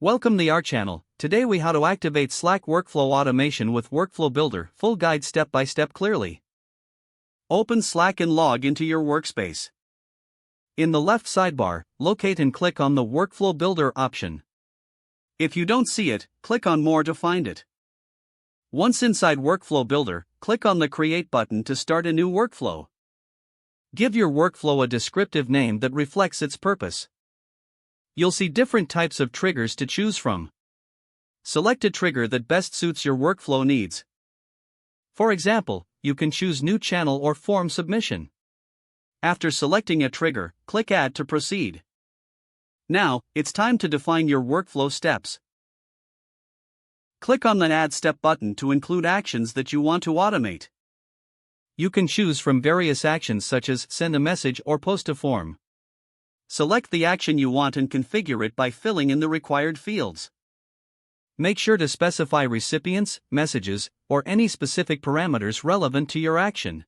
Welcome to our channel. Today we how to activate Slack workflow automation with Workflow Builder, full guide step by step clearly. Open Slack and log into your workspace. In the left sidebar, locate and click on the Workflow Builder option. If you don't see it, click on More to find it. Once inside Workflow Builder, click on the Create button to start a new workflow. Give your workflow a descriptive name that reflects its purpose. You'll see different types of triggers to choose from. Select a trigger that best suits your workflow needs. For example, you can choose new channel or form submission. After selecting a trigger, click Add to proceed. Now, it's time to define your workflow steps. Click on the Add Step button to include actions that you want to automate. You can choose from various actions such as send a message or post a form. Select the action you want and configure it by filling in the required fields. Make sure to specify recipients, messages, or any specific parameters relevant to your action.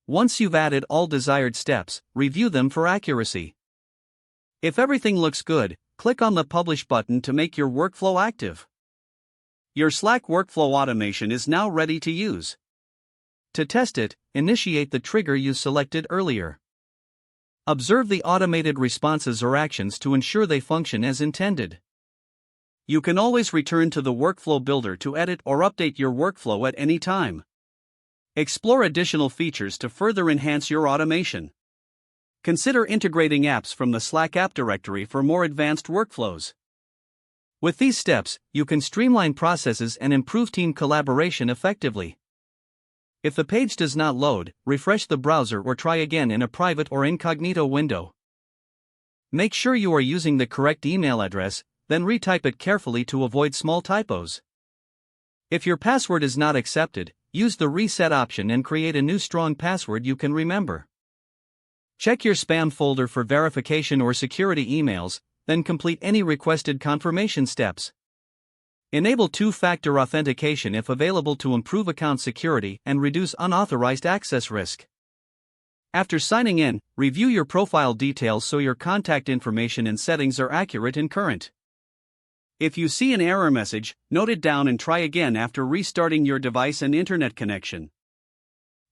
Once you've added all desired steps, review them for accuracy. If everything looks good, click on the Publish button to make your workflow active. Your Slack workflow automation is now ready to use. To test it, initiate the trigger you selected earlier. Observe the automated responses or actions to ensure they function as intended. You can always return to the Workflow Builder to edit or update your workflow at any time. Explore additional features to further enhance your automation. Consider integrating apps from the Slack app directory for more advanced workflows. With these steps, you can streamline processes and improve team collaboration effectively. If the page does not load, refresh the browser or try again in a private or incognito window. Make sure you are using the correct email address, then retype it carefully to avoid small typos. If your password is not accepted, use the reset option and create a new strong password you can remember. Check your spam folder for verification or security emails, then complete any requested confirmation steps. Enable two-factor authentication if available to improve account security and reduce unauthorized access risk. After signing in, review your profile details so your contact information and settings are accurate and current. If you see an error message, note it down and try again after restarting your device and internet connection.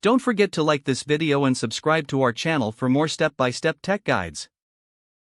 Don't forget to like this video and subscribe to our channel for more step-by-step tech guides.